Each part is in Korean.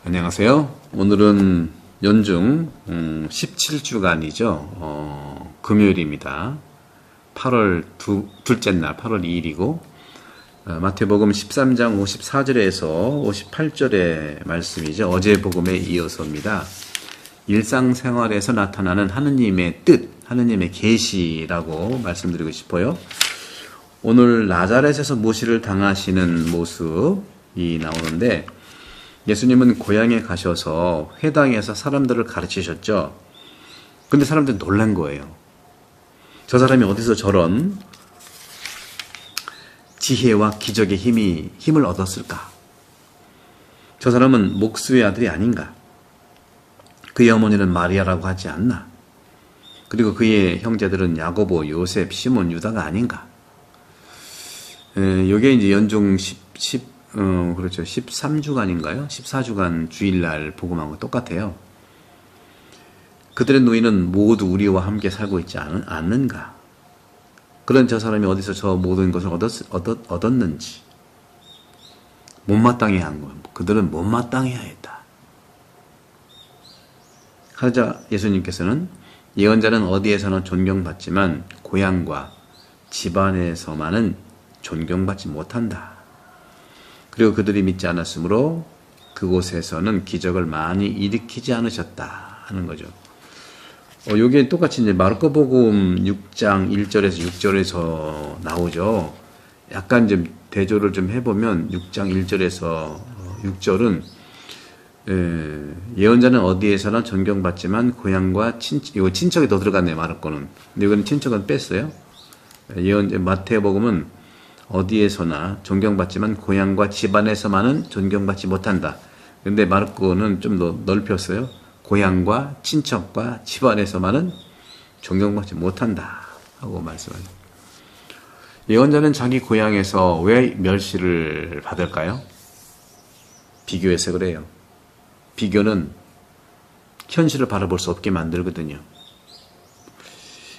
안녕하세요. 오늘은 연중 17주간이죠. 금요일입니다. 8월 둘째 날 8월 2일이고 마태복음 13장 54절에서 58절의 말씀이죠. 어제 복음에 이어서입니다. 일상생활에서 나타나는 하느님의 뜻, 하느님의 계시라고 말씀드리고 싶어요. 오늘 나자렛에서 모시를 당하시는 모습이 나오는데, 예수님은 고향에 가셔서 회당에서 사람들을 가르치셨죠. 근데 사람들이 놀란 거예요. 저 사람이 어디서 저런 지혜와 기적의 힘을 얻었을까? 저 사람은 목수의 아들이 아닌가? 그의 어머니는 마리아라고 하지 않나? 그리고 그의 형제들은 야고보, 요셉, 시몬, 유다가 아닌가? 요게 이제 연중 13주간인가요? 14주간 주일날 복음하고 똑같아요. 그들의 노인은 모두 우리와 함께 살고 있지 않는가? 그런 저 사람이 어디서 저 모든 것을 얻었는지 못마땅해 한 거예요. 그들은 못마땅해야 했다. 하자 예수님께서는 예언자는 어디에서나 존경받지만 고향과 집안에서만은 존경받지 못한다. 그리고 그들이 믿지 않았으므로 그곳에서는 기적을 많이 일으키지 않으셨다 하는 거죠. 요게 똑같이 이제 마르코복음 6장 1절에서 6절에서 나오죠. 약간 좀 대조를 좀 해보면 6장 1절에서 6절은 예언자는 어디에서나 존경받지만 고향과 이거 친척이 더 들어갔네요. 마르코는. 근데 이거는 친척은 뺐어요. 마태복음은 어디에서나 존경받지만 고향과 집안에서만은 존경받지 못한다. 근데 마르코는 좀 더 넓혔어요. 고향과 친척과 집안에서만은 존경받지 못한다 하고 말씀하죠. 예언자는 자기 고향에서 왜 멸시를 받을까요? 비교해서 그래요. 비교는 현실을 바라볼 수 없게 만들거든요.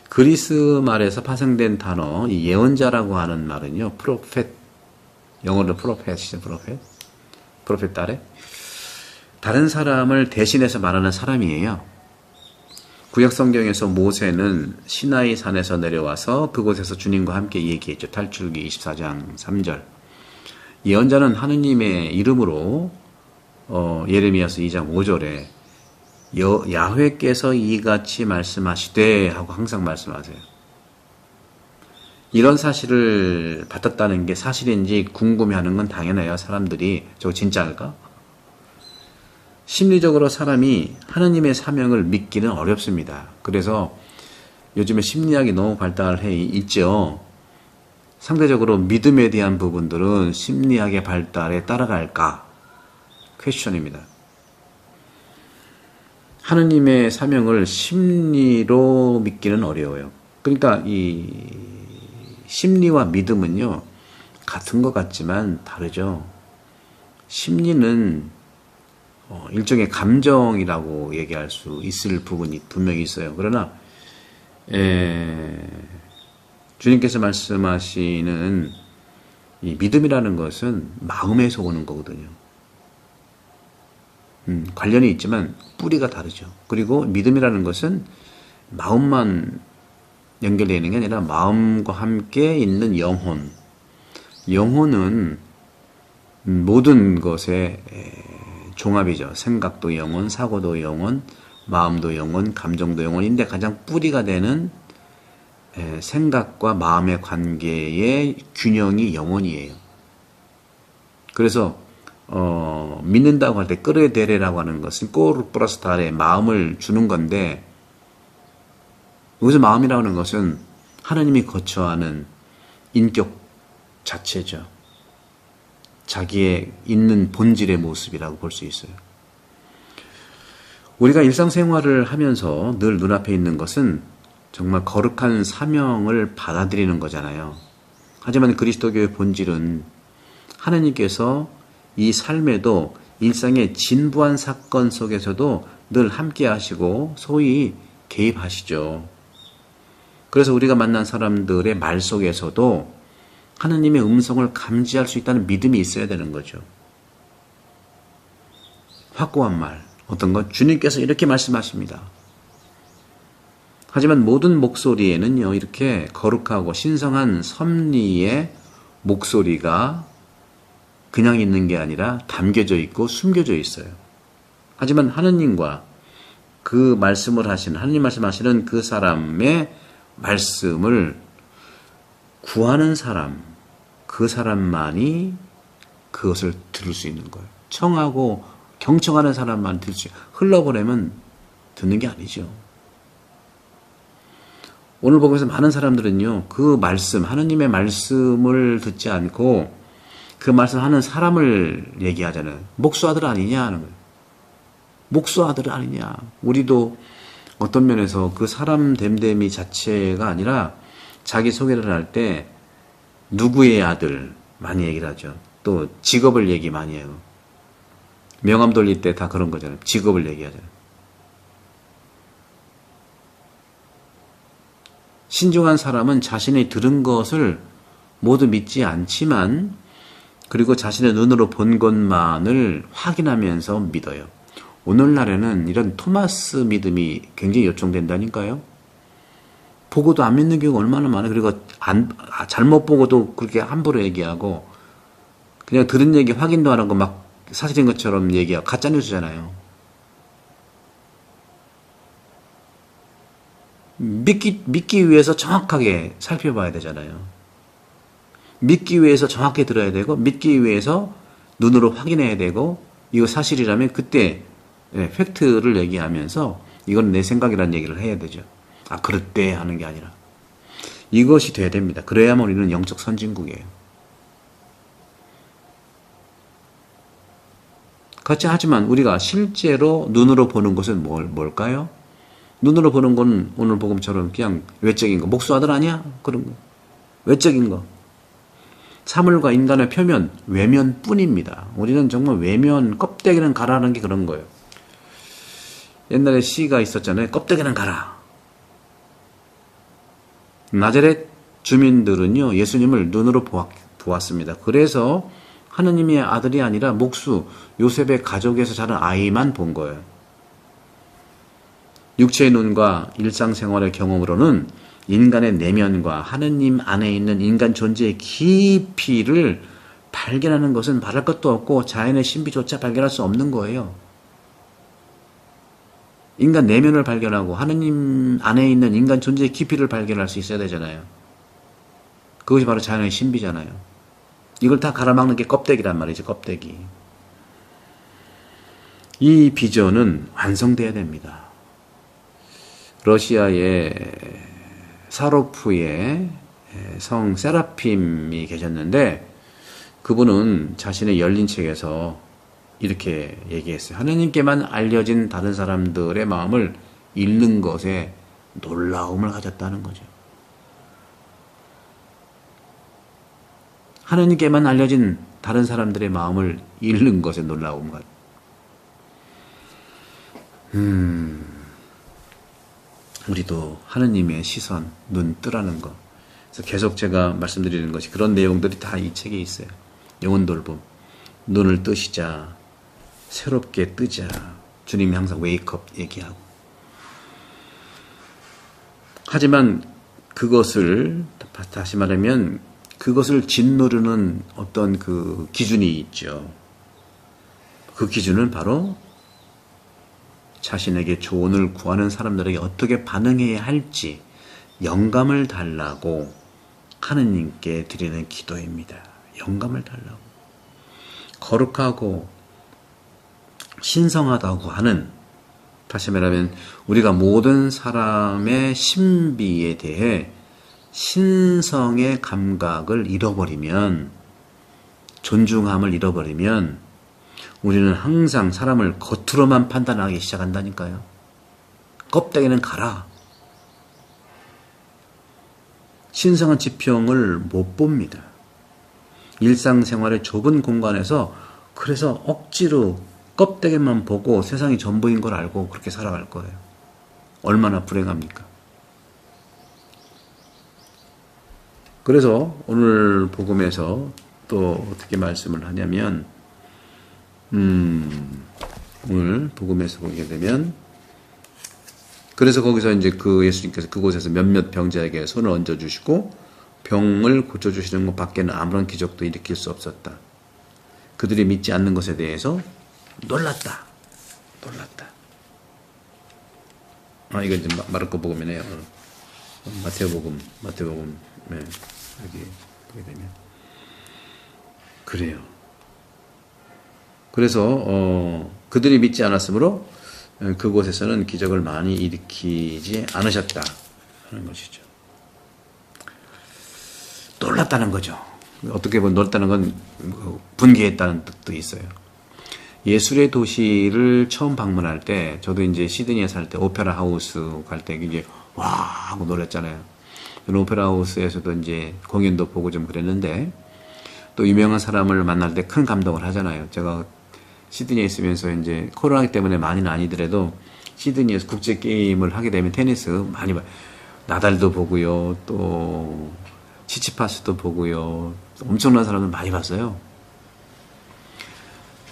그리스 말에서 파생된 단어, 이 예언자라고 하는 말은요, 프로펫, 영어로 프로펫이죠, 프로펫 딸에 다른 사람을 대신해서 말하는 사람이에요. 구약 성경에서 모세는 시나이 산에서 내려와서 그곳에서 주님과 함께 얘기했죠. 탈출기 24장 3절. 예언자는 하느님의 이름으로 예레미야서 2장 5절에 야훼께서 이같이 말씀하시되 하고 항상 말씀하세요. 이런 사실을 받았다는 게 사실인지 궁금해하는 건 당연해요. 사람들이 저거 진짜일까? 심리적으로 사람이 하느님의 사명을 믿기는 어렵습니다. 그래서 요즘에 심리학이 너무 발달해 있죠. 상대적으로 믿음에 대한 부분들은 심리학의 발달에 따라갈까? 퀘스천입니다. 하느님의 사명을 심리로 믿기는 어려워요. 그러니까 이 심리와 믿음은요, 같은 것 같지만 다르죠. 심리는 일종의 감정이라고 얘기할 수 있을 부분이 분명히 있어요. 그러나 주님께서 말씀하시는 이 믿음이라는 것은 마음에서 오는 거거든요. 관련이 있지만 뿌리가 다르죠. 그리고 믿음이라는 것은 마음만 연결되어 있는 게 아니라 마음과 함께 있는 영혼. 영혼은 모든 것의 종합이죠. 생각도 영혼, 사고도 영혼, 마음도 영혼, 감정도 영혼인데 가장 뿌리가 되는 생각과 마음의 관계의 균형이 영혼이에요. 그래서 믿는다고 할 때 끄레데레라고 하는 것은 꼬르 플러스 달에 마음을 주는 건데, 여기서 마음이라고 하는 것은 하나님이 거처하는 인격 자체죠. 자기의 있는 본질의 모습이라고 볼 수 있어요. 우리가 일상생활을 하면서 늘 눈앞에 있는 것은 정말 거룩한 사명을 받아들이는 거잖아요. 하지만 그리스도교의 본질은 하나님께서 이 삶에도 일상의 진부한 사건 속에서도 늘 함께 하시고 소위 개입하시죠. 그래서 우리가 만난 사람들의 말 속에서도 하느님의 음성을 감지할 수 있다는 믿음이 있어야 되는 거죠. 확고한 말, 어떤 것? 주님께서 이렇게 말씀하십니다. 하지만 모든 목소리에는요, 이렇게 거룩하고 신성한 섭리의 목소리가 그냥 있는 게 아니라 담겨져 있고 숨겨져 있어요. 하지만 하느님과 그 말씀을 하시는, 하느님 말씀하시는 그 사람의 말씀을 구하는 사람, 그 사람만이 그것을 들을 수 있는 거예요. 청하고 경청하는 사람만 들을 수 있어요. 흘러보내면 듣는 게 아니죠. 오늘 보면서 많은 사람들은요, 그 말씀, 하느님의 말씀을 듣지 않고 그 말씀하는 사람을 얘기하잖아요. 목수아들 아니냐 하는 거예요. 목수아들 아니냐. 우리도 어떤 면에서 그 사람 됨됨이 자체가 아니라 자기 소개를 할 때 누구의 아들 많이 얘기를 하죠. 또 직업을 얘기 많이 해요. 명함 돌릴 때 다 그런 거잖아요. 직업을 얘기하잖아요. 신중한 사람은 자신이 들은 것을 모두 믿지 않지만 그리고 자신의 눈으로 본 것만을 확인하면서 믿어요. 오늘날에는 이런 토마스 믿음이 굉장히 요청된다니까요. 보고도 안 믿는 경우가 얼마나 많아요. 그리고 잘못 보고도 그렇게 함부로 얘기하고 그냥 들은 얘기 확인도 안 하고 막 사실인 것처럼 얘기하고 가짜뉴스잖아요. 믿기 위해서 정확하게 살펴봐야 되잖아요. 믿기 위해서 정확히 들어야 되고 믿기 위해서 눈으로 확인해야 되고 이거 사실이라면 그때 팩트를 얘기하면서 이건 내 생각이라는 얘기를 해야 되죠. 아 그렇대 하는 게 아니라 이것이 돼야 됩니다. 그래야만 우리는 영적 선진국이에요. 그렇지 하지만 우리가 실제로 눈으로 보는 것은 뭘까요? 눈으로 보는 건 오늘 복음처럼 그냥 외적인 거. 목수 아들 아니야? 그런 거. 외적인 거. 사물과 인간의 표면, 외면뿐입니다. 우리는 정말 외면, 껍데기는 가라는 게 그런 거예요. 옛날에 시가 있었잖아요. 껍데기는 가라. 나자렛 주민들은요, 예수님을 눈으로 보았습니다. 그래서 하느님의 아들이 아니라 목수, 요셉의 가족에서 자란 아이만 본 거예요. 육체의 눈과 일상생활의 경험으로는 인간의 내면과 하느님 안에 있는 인간 존재의 깊이를 발견하는 것은 말할 것도 없고 자연의 신비조차 발견할 수 없는 거예요. 인간 내면을 발견하고 하느님 안에 있는 인간 존재의 깊이를 발견할 수 있어야 되잖아요. 그것이 바로 자연의 신비잖아요. 이걸 다 가로막는 게 껍데기란 말이죠. 껍데기. 이 비전은 완성돼야 됩니다. 러시아의 사로프의 성 세라핌이 계셨는데 그분은 자신의 열린 책에서 이렇게 얘기했어요. 하느님께만 알려진 다른 사람들의 마음을 읽는 것에 놀라움을 가졌다는 거죠. 하느님께만 알려진 다른 사람들의 마음을 읽는 것에 놀라움을 가졌다. 우리도 하느님의 시선, 눈 뜨라는 거. 그래서 계속 제가 말씀드리는 것이 그런 내용들이 다 이 책에 있어요. 영혼 돌봄. 눈을 뜨시자. 새롭게 뜨자. 주님이 항상 웨이크업 얘기하고. 하지만 그것을 다시 말하면 그것을 짓누르는 어떤 그 기준이 있죠. 그 기준은 바로 자신에게 조언을 구하는 사람들에게 어떻게 반응해야 할지 영감을 달라고 하느님께 드리는 기도입니다. 영감을 달라고. 거룩하고 신성하다고 하는, 다시 말하면 우리가 모든 사람의 신비에 대해 신성의 감각을 잃어버리면, 존중함을 잃어버리면 우리는 항상 사람을 겉으로만 판단하기 시작한다니까요. 껍데기는 가라. 신성한 지평을 못 봅니다. 일상생활의 좁은 공간에서 그래서 억지로 껍데기만 보고 세상이 전부인 걸 알고 그렇게 살아갈 거예요. 얼마나 불행합니까? 그래서 오늘 복음에서 또 어떻게 말씀을 하냐면 오늘 복음에서 보게 되면 그래서 거기서 이제 그 예수님께서 그곳에서 몇몇 병자에게 손을 얹어주시고 병을 고쳐주시는 것 밖에는 아무런 기적도 일으킬 수 없었다. 그들이 믿지 않는 것에 대해서 놀랐다. 이거 이제 마르코 복음이네요. 마태복음, 네, 여기 보게 되면 그래요. 그래서 그들이 믿지 않았으므로 그곳에서는 기적을 많이 일으키지 않으셨다 하는 것이죠. 놀랐다는 거죠. 어떻게 보면 놀랐다는 건 분개했다는 뜻도 있어요. 예술의 도시를 처음 방문할 때, 저도 이제 시드니에 살 때 오페라 하우스 갈 때 이제 와 하고 놀랐잖아요. 저는 오페라 하우스에서도 이제 공연도 보고 좀 그랬는데, 또 유명한 사람을 만날 때 큰 감동을 하잖아요. 제가 시드니에 있으면서 이제 코로나 때문에 많이는 아니더라도 시드니에서 국제 게임을 하게 되면 테니스 많이 봐요. 나달도 보고요, 또 치치파스도 보고요, 엄청난 사람들 많이 봤어요.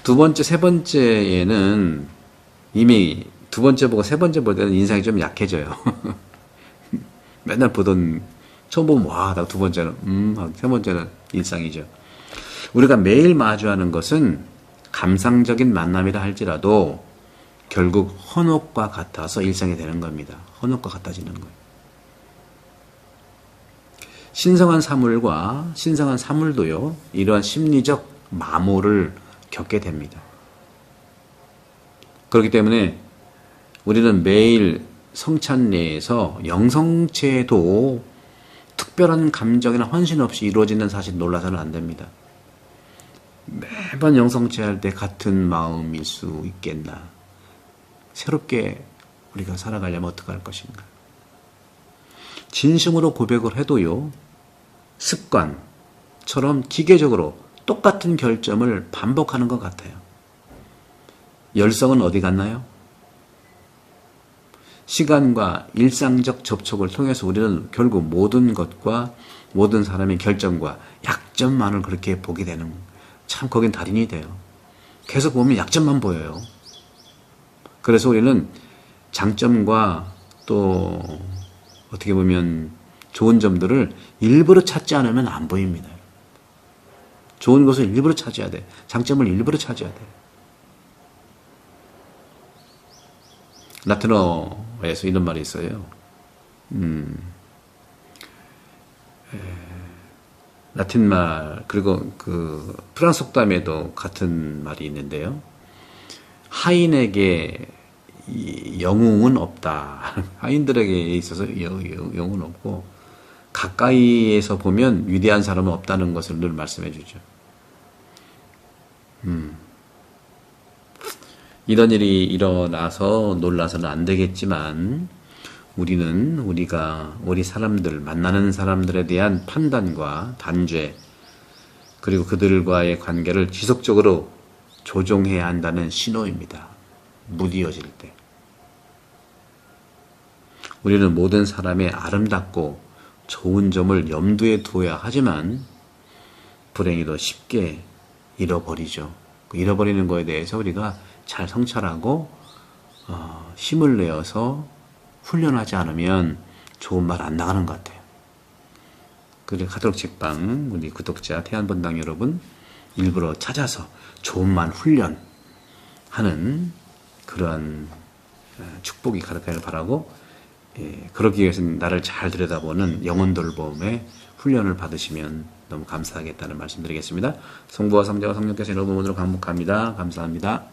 두 번째, 세 번째에는 이미 두 번째 보고 세 번째 볼 때는 인상이 좀 약해져요. 맨날 보던, 처음 보면 와, 두 번째는, 세 번째는 일상이죠. 우리가 매일 마주하는 것은 감상적인 만남이라 할지라도 결국 헌옷과 같아서 일상이 되는 겁니다. 헌옷과 같아지는 거예요. 신성한 사물과 신성한 사물도요, 이러한 심리적 마모를 겪게 됩니다. 그렇기 때문에 우리는 매일 성찬례에서 영성체도 특별한 감정이나 헌신 없이 이루어지는 사실 놀라서는 안 됩니다. 매번 영성체할 때 같은 마음일 수 있겠나. 새롭게 우리가 살아가려면 어떻게 할 것인가. 진심으로 고백을 해도요, 습관처럼 기계적으로 똑같은 결점을 반복하는 것 같아요. 열성은 어디 갔나요? 시간과 일상적 접촉을 통해서 우리는 결국 모든 것과 모든 사람의 결점과 약점만을 그렇게 보게 되는, 참 거긴 달인이 돼요. 계속 보면 약점만 보여요. 그래서 우리는 장점과 또 어떻게 보면 좋은 점들을 일부러 찾지 않으면 안 보입니다. 좋은 것을 일부러 찾아야 돼. 장점을 일부러 찾아야 돼. 라틴어에서 이런 말이 있어요. 라틴 말, 그리고 그 프랑스 속담에도 같은 말이 있는데요. 하인에게 영웅은 없다. 하인들에게 있어서 영웅은 없고, 가까이에서 보면 위대한 사람은 없다는 것을 늘 말씀해 주죠. 이런 일이 일어나서 놀라서는 안 되겠지만, 우리 사람들, 만나는 사람들에 대한 판단과 단죄, 그리고 그들과의 관계를 지속적으로 조정해야 한다는 신호입니다. 무디어질 때. 우리는 모든 사람의 아름답고 좋은 점을 염두에 두어야 하지만, 불행히도 쉽게 잃어버리죠. 잃어버리는 것에 대해서 우리가 잘 성찰하고, 힘을 내어서 훈련하지 않으면 좋은 말 안 나가는 것 같아요. 그래서 가톨릭 책방 우리 구독자 태안본당 여러분, 일부러 찾아서 좋은 말 훈련하는 그러한 축복이 가득하길 바라고, 그러기 위해서는 나를 잘 들여다보는 영혼 돌봄의 훈련을 받으시면 너무 감사하겠다는 말씀드리겠습니다. 성부와 성자와 성령께서 여러분 오늘로 강복합니다. 감사합니다.